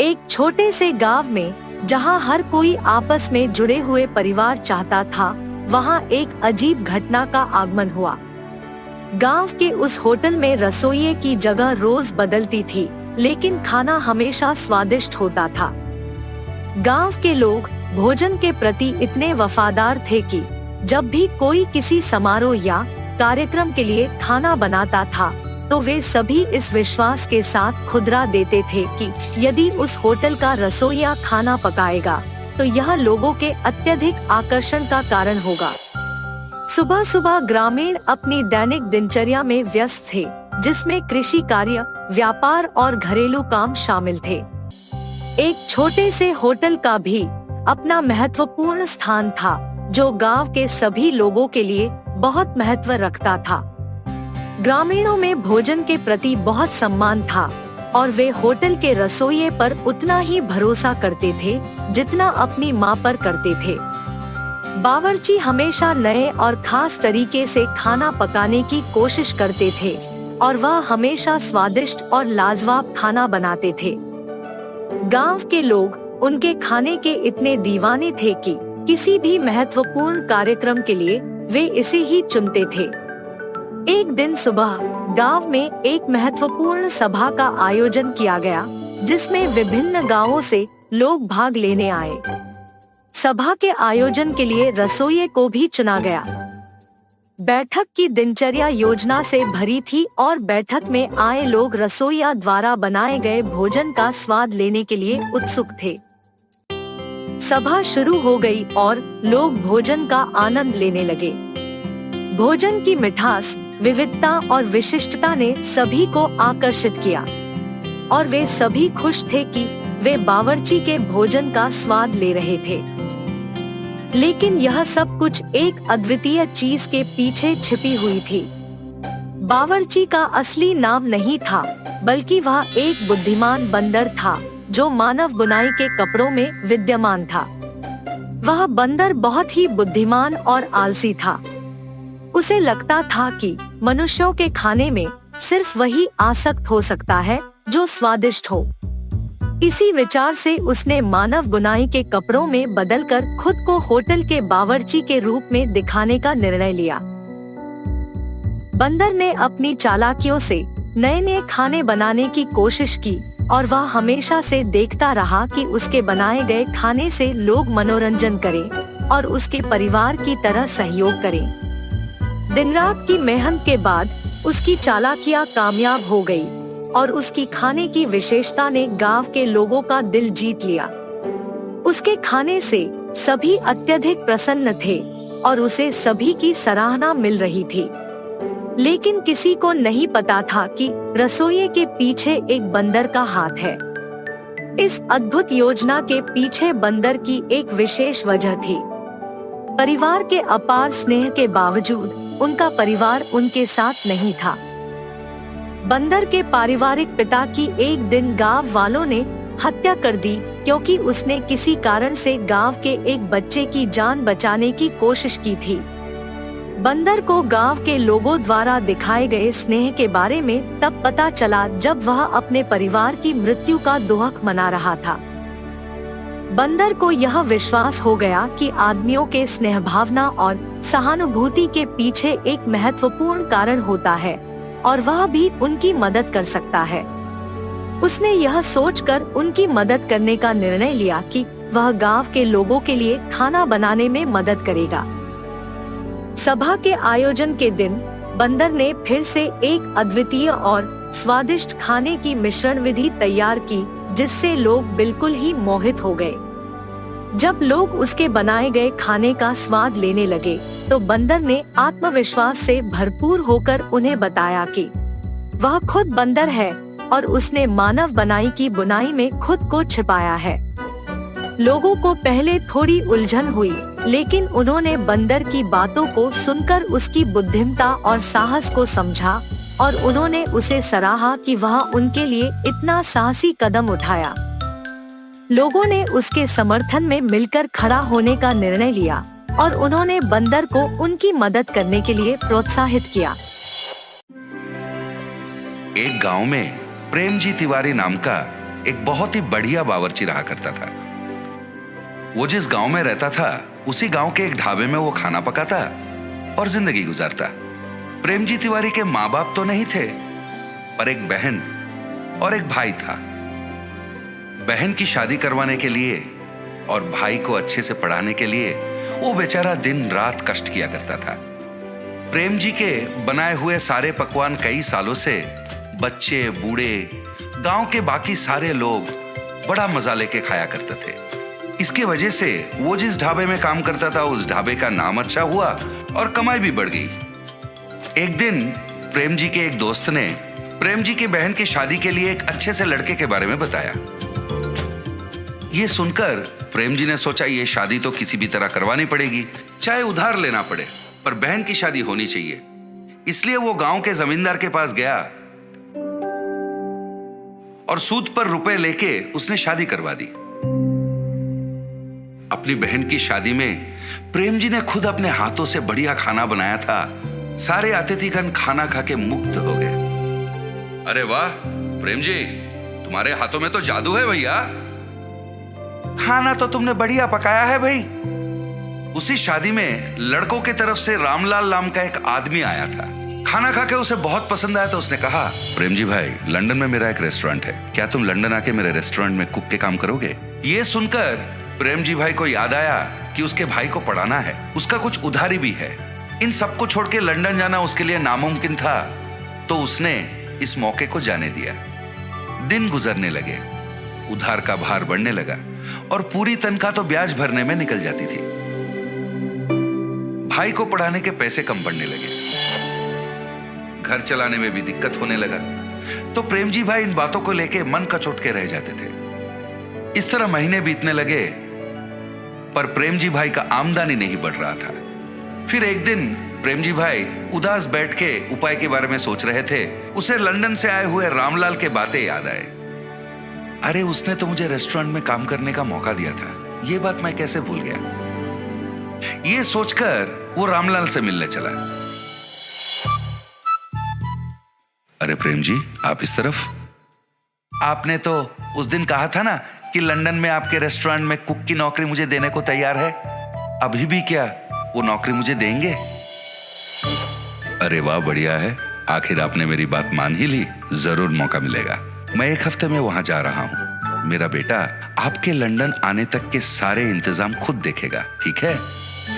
एक छोटे से गांव में जहां हर कोई आपस में जुड़े हुए परिवार चाहता था, वहां एक अजीब घटना का आगमन हुआ। गांव के उस होटल में रसोइये की जगह रोज बदलती थी, लेकिन खाना हमेशा स्वादिष्ट होता था। गांव के लोग भोजन के प्रति इतने वफादार थे कि जब भी कोई किसी समारोह या कार्यक्रम के लिए खाना बनाता था, तो वे सभी इस विश्वास के साथ खुदरा देते थे कि यदि उस होटल का रसोइया खाना पकाएगा, तो यह लोगों के अत्यधिक आकर्षण का कारण होगा। सुबह सुबह ग्रामीण अपनी दैनिक दिनचर्या में व्यस्त थे, जिसमें कृषि कार्य, व्यापार और घरेलू काम शामिल थे। एक छोटे से होटल का भी अपना महत्वपूर्ण स्थान था, जो गांव के सभी लोगों के लिए बहुत महत्व रखता था। ग्रामीणों में भोजन के प्रति बहुत सम्मान था और वे होटल के रसोइये पर उतना ही भरोसा करते थे जितना अपनी मां पर करते थे। बावर्ची हमेशा नए और खास तरीके से खाना पकाने की कोशिश करते थे और वह हमेशा स्वादिष्ट और लाजवाब खाना बनाते थे। गांव के लोग उनके खाने के इतने दीवाने थे कि किसी भी महत्वपूर्ण कार्यक्रम के लिए वे इसे ही चुनते थे। एक दिन सुबह गांव में एक महत्वपूर्ण सभा का आयोजन किया गया, जिसमें विभिन्न गांवों से लोग भाग लेने आए। सभा के आयोजन के लिए रसोइये को भी चुना गया। बैठक की दिनचर्या योजना से भरी थी और बैठक में आए लोग रसोइया द्वारा बनाए गए भोजन का स्वाद लेने के लिए उत्सुक थे। सभा शुरू हो गई और लोग भोजन का आनंद लेने लगे। भोजन की मिठास, विविधता और विशिष्टता ने सभी को आकर्षित किया और वे सभी खुश थे कि वे बावर्ची के भोजन का स्वाद ले रहे थे। लेकिन यह सब कुछ एक अद्वितीय चीज के पीछे छिपी हुई थी। बावर्ची का असली नाम नहीं था, बल्कि वह एक बुद्धिमान बंदर था जो मानव बुनाई के कपड़ों में विद्यमान था। वह बंदर बहुत ही बुद्धिमान और आलसी था। उसे लगता था कि मनुष्यों के खाने में सिर्फ वही आसक्त हो सकता है जो स्वादिष्ट हो। इसी विचार से उसने मानव बुनाई के कपड़ों में बदलकर खुद को होटल के बावर्ची के रूप में दिखाने का निर्णय लिया। बंदर ने अपनी चालाकियों से नए नए खाने बनाने की कोशिश की और वह हमेशा से देखता रहा कि उसके बनाए गए खाने से लोग मनोरंजन करें और उसके परिवार की तरह सहयोग करें। दिन रात की मेहनत के बाद उसकी चालाकियां कामयाब हो गई और उसकी खाने की विशेषता ने गांव के लोगों का दिल जीत लिया। उसके खाने से सभी अत्यधिक प्रसन्न थे और उसे सभी की सराहना मिल रही थी। लेकिन किसी को नहीं पता था कि रसोइये के पीछे एक बंदर का हाथ है। इस अद्भुत योजना के पीछे बंदर की एक विशेष वजह थी। परिवार के अपार स्नेह के बावजूद उनका परिवार उनके साथ नहीं था। बंदर के पारिवारिक पिता की एक दिन गांव वालों ने हत्या कर दी, क्योंकि उसने किसी कारण से गांव के एक बच्चे की जान बचाने की कोशिश की थी। बंदर को गांव के लोगों द्वारा दिखाए गए स्नेह के बारे में तब पता चला जब वह अपने परिवार की मृत्यु का दुहक मना रहा था। बंदर को यह विश्वास हो गया कि आदमियों के स्नेह भावना और सहानुभूति के पीछे एक महत्वपूर्ण कारण होता है और वह भी उनकी मदद कर सकता है। उसने यह सोचकर उनकी मदद करने का निर्णय लिया कि वह गांव के लोगों के लिए खाना बनाने में मदद करेगा। सभा के आयोजन के दिन बंदर ने फिर से एक अद्वितीय और स्वादिष्ट खाने की मिश्रण विधि तैयार की, जिससे लोग बिल्कुल ही मोहित हो गए। जब लोग उसके बनाए गए खाने का स्वाद लेने लगे, तो बंदर ने आत्मविश्वास से भरपूर होकर उन्हें बताया कि वह खुद बंदर है और उसने मानव बनाई की बुनाई में खुद को छिपाया है। लोगों को पहले थोड़ी उलझन हुई, लेकिन उन्होंने बंदर की बातों को सुनकर उसकी बुद्धिमत्ता और साहस को समझा और उन्होंने उसे सराहा कि वह उनके लिए इतना साहसी कदम उठाया। लोगों ने उसके समर्थन में मिलकर खड़ा होने का निर्णय लिया और उन्होंने बंदर को उनकी मदद करने के लिए प्रोत्साहित किया। एक गांव में प्रेमजी तिवारी नाम का एक बहुत ही बढ़िया बावर्ची रहा करता था। वो जिस गांव में रहता था उसी गांव के एक ढाबे में वो खाना पकाता और जिंदगी गुजारता। प्रेमजी तिवारी के माँ बाप तो नहीं थे, पर एक बहन और एक भाई था। बहन की शादी करवाने के लिए और भाई को अच्छे से पढ़ाने के लिए वो बेचारा दिन रात कष्ट किया करता था। प्रेम जी के बनाए हुए सारे पकवान कई सालों से बच्चे, बूढ़े, गांव के बाकी सारे लोग बड़ा मजा लेके खाया करते थे। इसकी वजह से वो जिस ढाबे में काम करता था उस ढाबे का नाम अच्छा हुआ और कमाई भी बढ़ गई। एक दिन प्रेम जी के एक दोस्त ने प्रेम जी की बहन की शादी के लिए एक अच्छे से लड़के के बारे में बताया। ये सुनकर प्रेम जी ने सोचा ये शादी तो किसी भी तरह करवानी पड़ेगी, चाहे उधार लेना पड़े, पर बहन की शादी होनी चाहिए। इसलिए वो गांव के जमींदार के पास गया और सूद पर रुपए लेके उसने शादी करवा दी। अपनी बहन की शादी में प्रेम जी ने खुद अपने हाथों से बढ़िया खाना बनाया था। सारे अतिथिगण खाना खा के मुग्ध हो गए। अरे वाह प्रेम जी, तुम्हारे हाथों में तो जादू है भैया। खाना तो तुमने बढ़िया पकाया है भाई। उसी शादी में लड़कों की तरफ से रामलाल नाम का एक आदमी आया था। खाना खा के उसे बहुत पसंद आया तो उसने कहा, प्रेम जी भाई, लंदन में मेरा एक रेस्टोरेंट है, क्या तुम लंदन आके मेरे रेस्टोरेंट में कुक के काम करोगे? ये सुनकर प्रेम जी भाई को याद आया कि उसके भाई को पढ़ाना है, उसका कुछ उधारी भी है। इन सबको छोड़ के लंदन जाना उसके लिए नामुमकिन था, तो उसने इस मौके को जाने दिया। दिन गुजरने लगे, उधार का भार बढ़ने लगा और पूरी तनख्वाह तो ब्याज भरने में निकल जाती थी। भाई को पढ़ाने के पैसे कम पड़ने लगे, घर चलाने में भी दिक्कत होने लगा। तो प्रेम जी भाई इन बातों को लेके मन कचोट के रह जाते थे। इस तरह महीने बीतने लगे, पर प्रेम जी भाई का आमदनी नहीं बढ़ रहा था। फिर एक दिन प्रेम जी भाई उदास बैठ के उपाय के बारे में सोच रहे थे। उसे लंदन से आए हुए रामलाल के बातें याद आए। अरे उसने तो मुझे रेस्टोरेंट में काम करने का मौका दिया था, ये बात मैं कैसे भूल गया। ये सोचकर वो रामलाल से मिलने चला। अरे प्रेम जी, आप इस तरफ? आपने तो उस दिन कहा था ना कि लंदन में आपके रेस्टोरेंट में कुक की नौकरी मुझे देने को तैयार है। अभी भी क्या वो नौकरी मुझे देंगे? अरे वाह, बढ़िया है, आखिर आपने मेरी बात मान ही ली। जरूर मौका मिलेगा। मैं एक हफ्ते में वहां जा रहा हूं। मेरा बेटा आपके लंदन आने तक के सारे इंतजाम खुद देखेगा, ठीक है?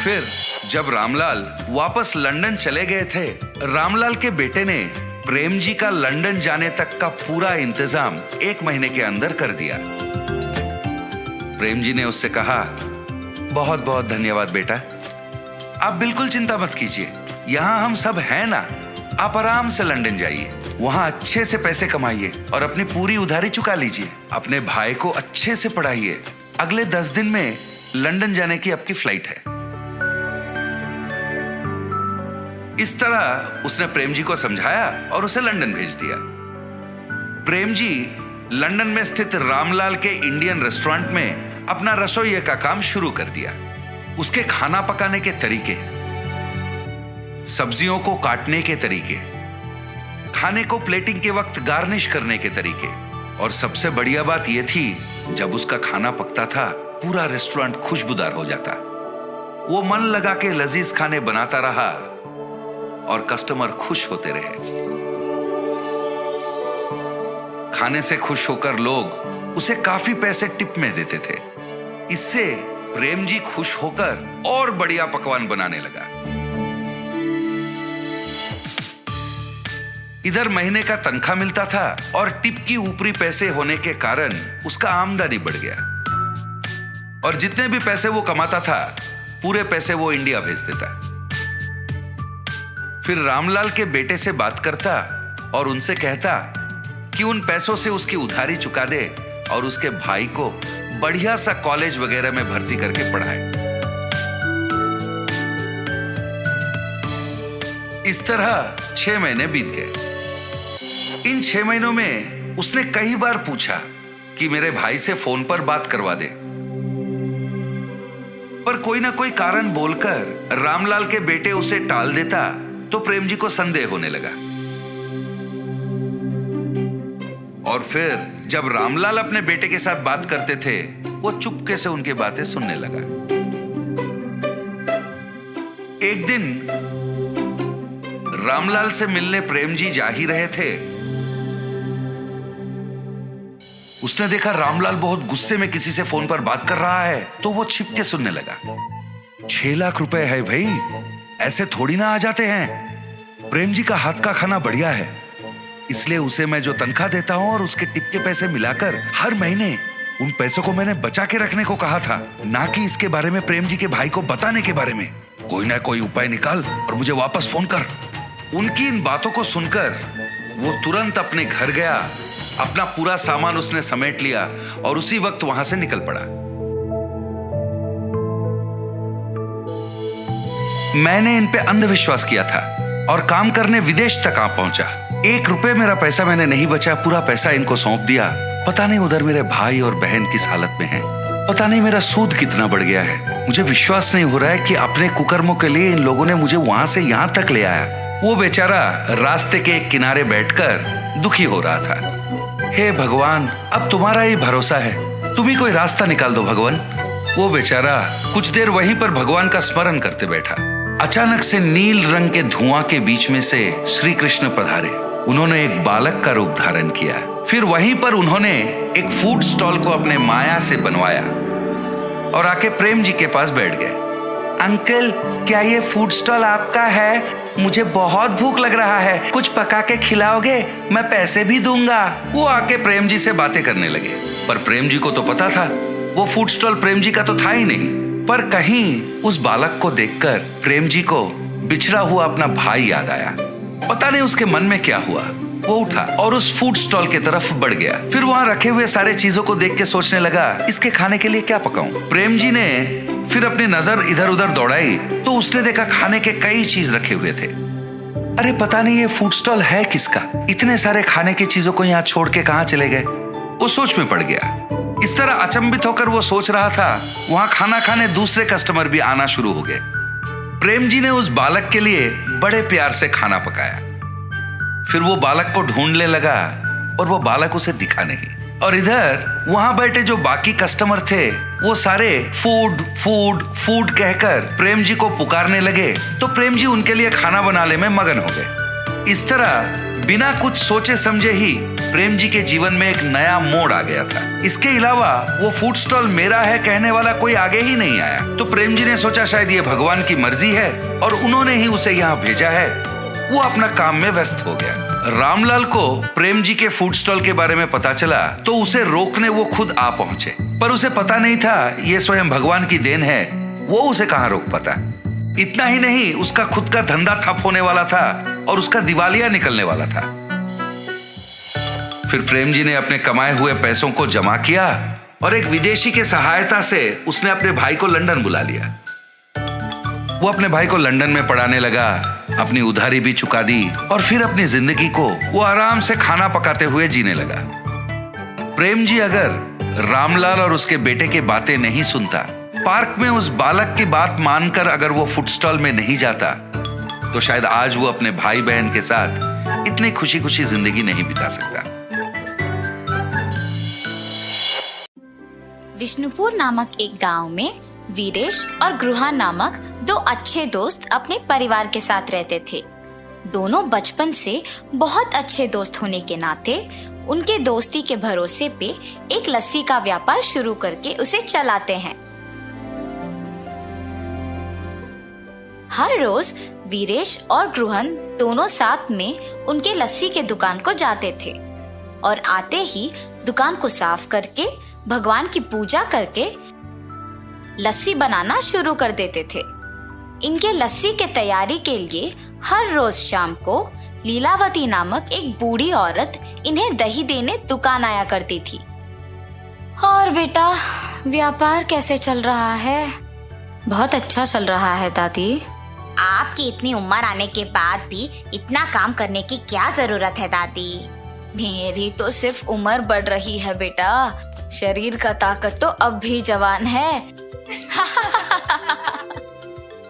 फिर जब रामलाल वापस लंदन चले गए थे, रामलाल के बेटे ने प्रेम जी का लंदन जाने तक का पूरा इंतजाम 1 महीने के अंदर कर दिया। प्रेम जी ने उससे कहा, बहुत बहुत धन्यवाद बेटा, आप बिल्कुल चिंता मत कीजिए, यहां हम सब हैं ना। आप आराम से लंदन जाइए, वहां अच्छे से पैसे कमाइए और अपनी पूरी उधारी चुका लीजिए। अपने भाई को अच्छे से पढ़ाइए। अगले 10 दिन में लंदन जाने की आपकी फ्लाइट है। इस तरह उसने प्रेम जी को समझाया और उसे लंदन भेज दिया। प्रेम जी लंदन में स्थित रामलाल के इंडियन रेस्टोरेंट में अपना रसोइये का काम शुरू कर दिया। उसके खाना पकाने के तरीके, सब्जियों को काटने के तरीके, खाने को प्लेटिंग के वक्त गार्निश करने के तरीके, और सबसे बढ़िया बात यह थी, जब उसका खाना पकता था पूरा रेस्टोरेंट खुशबूदार हो जाता। वो मन लगा के लजीज खाने बनाता रहा और कस्टमर खुश होते रहे। खाने से खुश होकर लोग उसे काफी पैसे टिप में देते थे। इससे प्रेम जी खुश होकर और बढ़िया पकवान बनाने लगा। इधर महीने का तनख्वाह मिलता था और टिप की ऊपरी पैसे होने के कारण उसका आमदनी बढ़ गया, और जितने भी पैसे वो कमाता था पूरे पैसे वो इंडिया भेज देता। फिर रामलाल के बेटे से बात करता और उनसे कहता कि उन पैसों से उसकी उधारी चुका दे और उसके भाई को बढ़िया सा कॉलेज वगैरह में भर्ती करके पढ़ाए। इस तरह 6 महीने बीत गए। इन 6 महीनों में उसने कई बार पूछा कि मेरे भाई से फोन पर बात करवा दे, पर कोई ना कोई कारण बोलकर रामलाल के बेटे उसे टाल देता तो प्रेम जी को संदेह होने लगा। और फिर जब रामलाल अपने बेटे के साथ बात करते थे, वो चुपके से उनकी बातें सुनने लगा। एक दिन रामलाल से मिलने प्रेम जी जा ही रहे थे। उसने देखा रामलाल बहुत गुस्से में किसी से फोन पर बात कर रहा है, तो वो छिप के सुनने लगा। 6 लाख रुपए है भाई, ऐसे थोड़ी ना आ जाते हैं। प्रेम जी का हाथ का खाना बढ़िया है, इसलिए उसे मैं जो तनख्वाह देता हूं और उसके टिप के पैसे मिलाकर हर महीने उन पैसों को मैंने बचा के रखने को कहा था, ना कि इसके बारे में प्रेम जी के भाई को बताने के बारे में। कोई ना कोई उपाय निकाल और मुझे वापस फोन कर। उनकी इन बातों को सुनकर वो तुरंत अपने घर गया, अपना पूरा सामान उसने समेट लिया और उसी वक्त वहां से निकल पड़ा। मैंने इन पे अंधविश्वास किया था और काम करने विदेश तक आ पहुंचा। 1 रुपए मेरा पैसा मैंने नहीं बचा, पूरा पैसा इनको सौंप दिया। पता नहीं उधर मेरे भाई और बहन किस हालत में हैं। पता नहीं मेरा सूद कितना बढ़ गया है। मुझे विश्वास नहीं हो रहा है कि अपने कुकर्मों के लिए इन लोगों ने मुझे वहां से यहां तक ले आया। वो बेचारा रास्ते के एक किनारे बैठकर दुखी हो रहा था। हे भगवान, अब तुम्हारा ही भरोसा है, तुम ही कोई रास्ता निकाल दो भगवान। वो बेचारा कुछ देर वहीं पर भगवान का स्मरण करते बैठा। अचानक से नील रंग के धुआं के बीच में से श्री कृष्ण पधारे। उन्होंने एक बालक का रूप धारण किया। फिर वहीं पर उन्होंने एक फूड स्टॉल को अपने माया से बनवाया और आके प्रेम जी के पास बैठ गए। अंकल, क्या ये फूड स्टॉल आपका है? मुझे बहुत भूख लग रहा है, कुछ पका के खिलाओगे? मैं पैसे भी दूंगा। वो आके प्रेम जी से बातें करने लगे, पर प्रेम जी को तो पता था वो फूड स्टॉल प्रेम जी का तो था ही नहीं। पर कहीं उस बालक को देखकर प्रेम जी को बिछड़ा हुआ अपना भाई याद आया। पता नहीं उसके मन में क्या हुआ। वो उठा और उस फूड स्टॉल की तरफ बढ़ गया। फिर वहां रखे हुए सारे चीजों को देख के सोचने लगा, इसके खाने के लिए क्या पकाऊं? प्रेम जी ने फिर अपनी नजर इधर उधर दौड़ाई तो उसने देखा खाने के कई चीज रखे हुए थे। अरे पता नहीं ये फूड स्टॉल है किसका? इतने सारे खाने की चीजों को यहाँ छोड़ के कहाँ चले गए? वो सोच में पड़ गया। इस तरह अचंभित होकर वो सोच रहा था, वहां खाना खाने दूसरे कस्टमर भी आना शुरू हो गए। प्रेम जी ने उस बालक के लिए बड़े प्यार से खाना पकाया। फिर वो बालक को ढूंढने लगा और वो बालक उसे दिखा नहीं। और इधर वहां बैठे जो बाकी कस्टमर थे वो सारे फूड फूड फूड कहकर प्रेम जी को पुकारने लगे, तो प्रेम जी उनके लिए खाना बनाने में मगन हो गए। इस तरह बिना कुछ सोचे समझे ही प्रेम जी के जीवन में एक नया मोड़ आ गया था। इसके अलावा वो फूड स्टॉल मेरा है कहने वाला कोई आगे ही नहीं आया। तो प्रेम जी ने सोचा शायद ये भगवान की मर्जी है और उन्होंने ही उसे यहाँ भेजा है। वो अपना काम में व्यस्त हो गया। रामलाल को प्रेम जी के फूड स्टॉल के बारे में पता चला तो उसे रोकने वो खुद आ पहुंचे, पर उसे पता नहीं था ये स्वयं भगवान की देन है। वो उसे कहां रोक पाता। इतना ही नहीं, उसका खुद का धंधा ठप होने वाला था और उसका दिवालिया निकलने वाला था। फिर प्रेम जी ने अपने कमाए हुए पैसों को जमा किया और एक विदेशी के सहायता से उसने अपने भाई को लंदन बुला लिया। वो अपने भाई को लंदन में पढ़ाने लगा, अपनी उधारी भी चुका दी और फिर अपनी जिंदगी को वो आराम से खाना पकाते हुए जीने लगा। प्रेम जी अगर रामलाल और उसके बेटे की बातें नहीं सुनता, पार्क में उस बालक की बात मानकर अगर वो फूड स्टॉल में नहीं जाता, तो शायद आज वो अपने भाई बहन के साथ इतनी खुशी खुशी जिंदगी नहीं बिता सकता। विष्णुपुर नामक एक गांव में वीरेश और गृहा नामक 2 अच्छे दोस्त अपने परिवार के साथ रहते थे। दोनों बचपन से बहुत अच्छे दोस्त होने के नाते उनके दोस्ती के भरोसे पे एक लस्सी का व्यापार शुरू करके उसे चलाते हैं। हर रोज वीरेश और गृहन दोनों साथ में उनके लस्सी के दुकान को जाते थे और आते ही दुकान को साफ करके भगवान की पूजा करके लस्सी बनाना शुरू कर देते थे। इनके लस्सी के तैयारी के लिए हर रोज शाम को लीलावती नामक एक बूढ़ी औरत इन्हें दही देने दुकान आया करती थी। और बेटा, व्यापार कैसे चल रहा है? बहुत अच्छा चल रहा है दादी। आपकी इतनी उम्र आने के बाद भी इतना काम करने की क्या जरूरत है दादी? मेरी तो सिर्फ उम्र बढ़ रही है बेटा, शरीर का ताकत तो अब भी जवान है।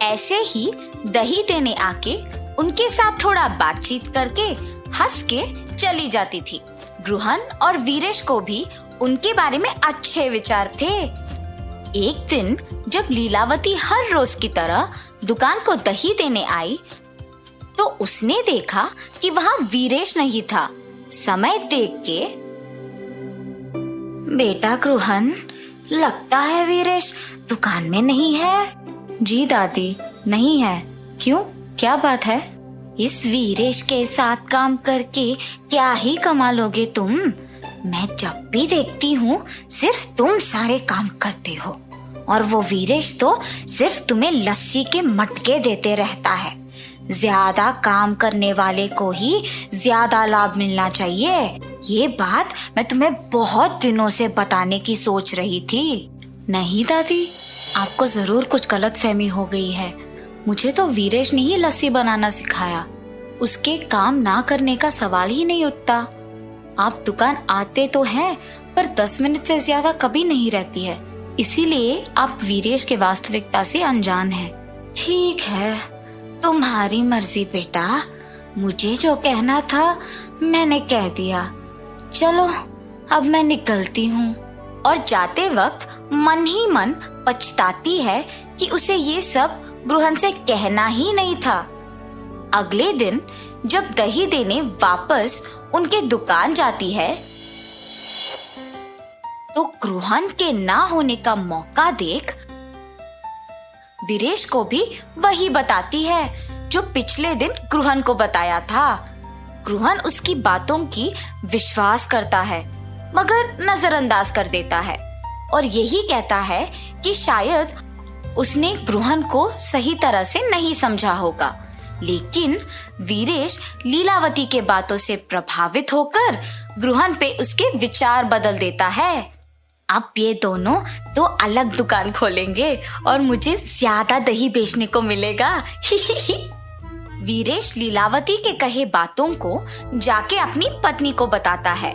ऐसे ही दही देने आके उनके साथ थोड़ा बातचीत करके हंस के चली जाती थी। गृहन और वीरेश को भी उनके बारे में अच्छे विचार थे। एक दिन जब लीलावती हर रोज की तरह दुकान को दही देने आई, तो उसने देखा कि वहाँ वीरेश नहीं था। समय देख के, बेटा गृहन, लगता है वीरेश दुकान में नहीं है। जी दादी, नहीं है। क्यों, क्या बात है? इस वीरेश के साथ काम करके क्या ही कमा लोगे तुम? मैं जब भी देखती हूँ सिर्फ तुम सारे काम करते हो, और वो वीरेश तो सिर्फ तुम्हें लस्सी के मटके देते रहता है। ज्यादा काम करने वाले को ही ज्यादा लाभ मिलना चाहिए। ये बात मैं तुम्हें बहुत दिनों से बताने की सोच रही थी। नहीं दादी, आपको जरूर कुछ गलतफहमी हो गई है। मुझे तो वीरेश ने ही लस्सी बनाना सिखाया। उसके काम ना करने का सवाल ही नहीं उठता। आप दुकान आते तो हैं, पर 10 मिनट से ज्यादा कभी नहीं रहती है। इसीलिए आप वीरेश के वास्तविकता से अनजान हैं। ठीक है, तुम्हारी मर्जी बेटा। मुझे जो कहना था मैंने कह दिया। चलो अब मैं निकलती हूँ। और जाते वक्त मन ही मन पछताती है कि उसे ये सब गृहन से कहना ही नहीं था। अगले दिन जब दही देने वापस उनके दुकान जाती है, तो गृहन के ना होने का मौका देख वीरेश को भी वही बताती है जो पिछले दिन गृहन को बताया था। गृहन उसकी बातों की विश्वास करता है, मगर नजरअंदाज कर देता है और यही कहता है कि शायद उसने गृहन को सही तरह से नहीं समझा होगा। लेकिन वीरेश लीलावती के बातों से प्रभावित होकर गृहन पे उसके विचार बदल देता है। अब ये दोनों तो अलग दुकान खोलेंगे और मुझे ज्यादा दही बेचने को मिलेगा। वीरेश लीलावती के कहे बातों को जाके अपनी पत्नी को बताता है।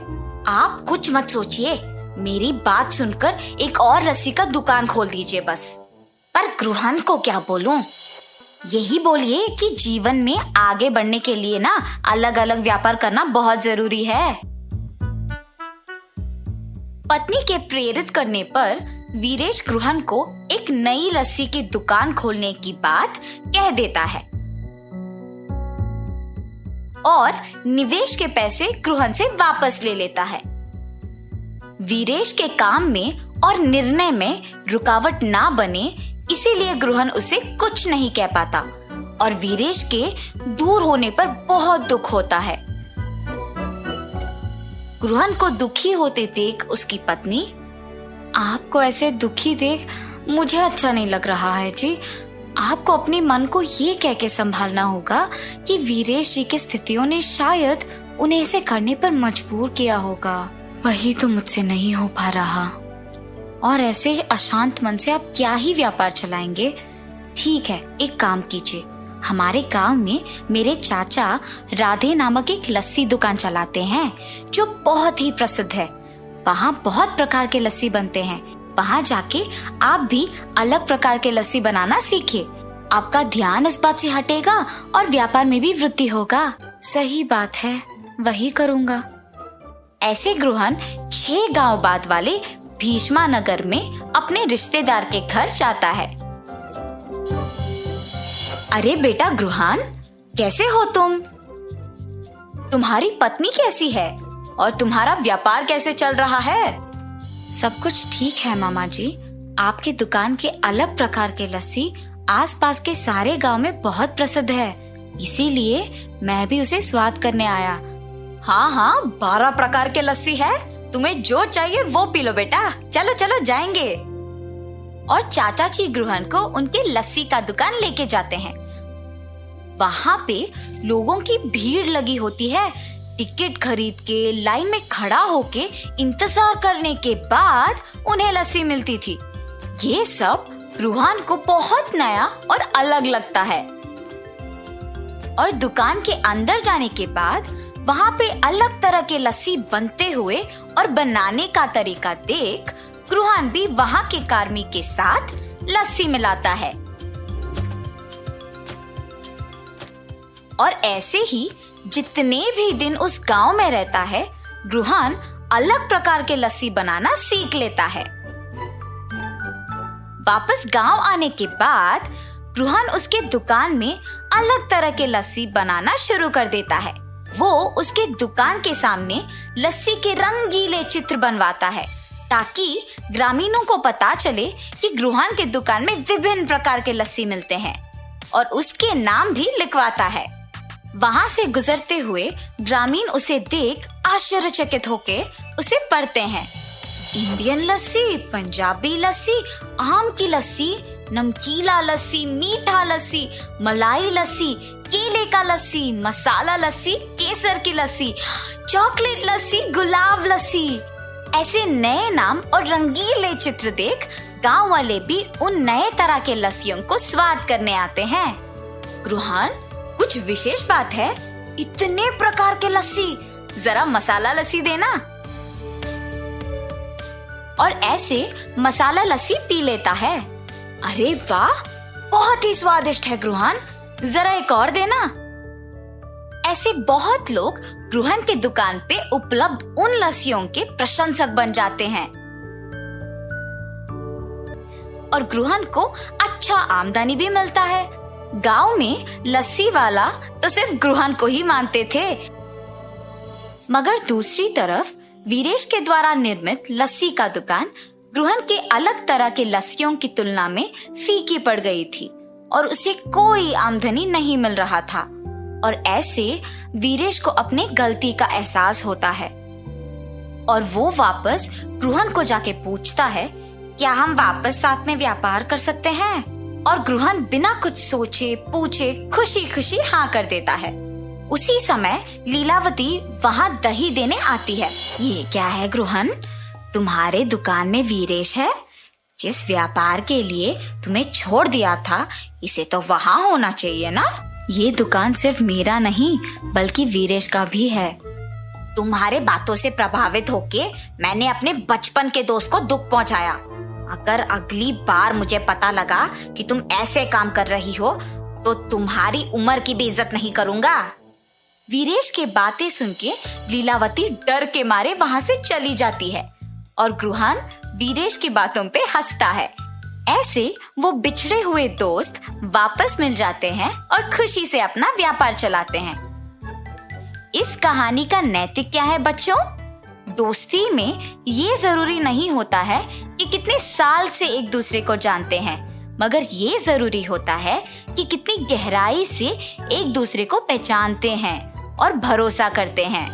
आप कुछ मत सोचिए, मेरी बात सुनकर एक और लस्सी का दुकान खोल दीजिए बस। पर गृहन को क्या बोलूं? यही बोलिए कि जीवन में आगे बढ़ने के लिए ना अलग अलग व्यापार करना बहुत जरूरी है। पत्नी के प्रेरित करने पर वीरेश गृहन को एक नई लस्सी की दुकान खोलने की बात कह देता है और निवेश के पैसे गृहन से वापस ले लेता है। वीरेश के काम में और निर्णय में रुकावट ना बने, इसीलिए गृहन उसे कुछ नहीं कह पाता और वीरेश के दूर होने पर बहुत दुख होता है। गृहन को दुखी होते देख उसकी पत्नी, आपको ऐसे दुखी देख मुझे अच्छा नहीं लग रहा है जी। आपको अपने मन को ये कह के संभालना होगा कि वीरेश जी की स्थितियों ने शायद उन्हें ऐसे करने पर मजबूर किया होगा। वही तो मुझसे नहीं हो पा रहा, और ऐसे अशांत मन से आप क्या ही व्यापार चलाएंगे। ठीक है, एक काम कीजिए, हमारे गांव में मेरे चाचा राधे नामक एक लस्सी दुकान चलाते हैं जो बहुत ही प्रसिद्ध है। वहाँ बहुत प्रकार के लस्सी बनते हैं। वहाँ जाके आप भी अलग प्रकार के लस्सी बनाना सीखिए। आपका ध्यान इस बात से हटेगा और व्यापार में भी वृद्धि होगा। सही बात है, वही करूँगा। ऐसे गृहन 6 गांव बाद वाले भीष्मा नगर में अपने रिश्तेदार के घर जाता है। अरे बेटा गृहन, कैसे हो तुम? तुम्हारी पत्नी कैसी है और तुम्हारा व्यापार कैसे चल रहा है? सब कुछ ठीक है मामा जी। आपके दुकान के अलग प्रकार के लस्सी आसपास के सारे गांव में बहुत प्रसिद्ध है, इसीलिए मैं भी उसे स्वाद करने आया। हाँ, 12 प्रकार के लस्सी है। तुम्हें जो चाहिए वो पी लो बेटा। चलो चलो जाएंगे। और चाचा जी गृहन को उनके लस्सी का दुकान लेके जाते हैं। वहाँ पे लोगों की भीड़ लगी होती है। टिकट खरीद के लाइन में खड़ा होके इंतजार करने के बाद उन्हें लस्सी मिलती थी। ये सब गृहन को बहुत नया और अलग लगता है। और दुकान के अंदर जाने के बाद वहाँ पे अलग तरह के लस्सी बनते हुए और बनाने का तरीका देख गृहन भी वहाँ के कार्मिक के साथ लस्सी मिलाता है। और ऐसे ही जितने भी दिन उस गांव में रहता है, ग्रुहन अलग प्रकार के लस्सी बनाना सीख लेता है। वापस गांव आने के बाद ग्रुहन उसके दुकान में अलग तरह के लस्सी बनाना शुरू कर देता है। वो उसके दुकान के सामने लस्सी के रंगीले चित्र बनवाता है ताकि ग्रामीणों को पता चले कि ग्रुहन के दुकान में विभिन्न प्रकार के लस्सी मिलते हैं, और उसके नाम भी लिखवाता है। वहां से गुजरते हुए ग्रामीण उसे देख आश्चर्यचकित होके उसे पढ़ते हैं। इंडियन लस्सी, पंजाबी लस्सी, आम की लस्सी, नमकीला लस्सी, मीठा लस्सी, मलाई लस्सी, केले का लस्सी, मसाला लस्सी, केसर की लस्सी, चॉकलेट लस्सी, गुलाब लस्सी। ऐसे नए नाम और रंगीले चित्र देख गांव वाले भी उन नए तरह के लस्सियों को स्वाद करने आते हैं। ग्रुहन, कुछ विशेष बात है? इतने प्रकार के लस्सी, जरा मसाला लस्सी देना। और ऐसे मसाला लस्सी पी लेता है। अरे वाह, बहुत ही स्वादिष्ट है ग्रुहन, जरा एक और देना। ऐसे बहुत लोग ग्रुहन के दुकान पे उपलब्ध उन लस्सियों के प्रशंसक बन जाते हैं और ग्रुहन को अच्छा आमदनी भी मिलता है। गांव में लस्सी वाला तो सिर्फ ग्रुहन को ही मानते थे, मगर दूसरी तरफ वीरेश के द्वारा निर्मित लस्सी का दुकान ग्रुहन के अलग तरह के लस्सियों की तुलना में फीकी पड़ गई थी और उसे कोई आमदनी नहीं मिल रहा था। और ऐसे वीरेश को अपने गलती का एहसास होता है और वो वापस ग्रुहन को जाके पूछता है, क्या हम वापस साथ में व्यापार कर सकते हैं? और ग्रुहन बिना कुछ सोचे पूछे खुशी खुशी हाँ कर देता है। उसी समय लीलावती वहाँ दही देने आती है। ये क्या है ग्रुहन, तुम्हारे दुकान में वीरेश है? जिस व्यापार के लिए तुम्हें छोड़ दिया था, इसे तो वहाँ होना चाहिए ना। ये दुकान सिर्फ मेरा नहीं बल्कि वीरेश का भी है। तुम्हारे बातों से प्रभावित होके मैंने अपने बचपन के दोस्त को दुख पहुंचाया। अगर अगली बार मुझे पता लगा कि तुम ऐसे काम कर रही हो तो तुम्हारी उम्र की भी इज्जत नहीं करूंगा। वीरेश के बातें सुन के लीलावती डर के मारे वहां से चली जाती है और ग्रुहन वीरेश की बातों पे हंसता है। ऐसे वो बिछड़े हुए दोस्त वापस मिल जाते हैं और खुशी से अपना व्यापार चलाते हैं। इस कहानी का नैतिक क्या है बच्चों? दोस्ती में ये जरूरी नहीं होता है कि कितने साल से एक दूसरे को जानते हैं, मगर ये जरूरी होता है कि कितनी गहराई से एक दूसरे को पहचानते हैं और भरोसा करते हैं।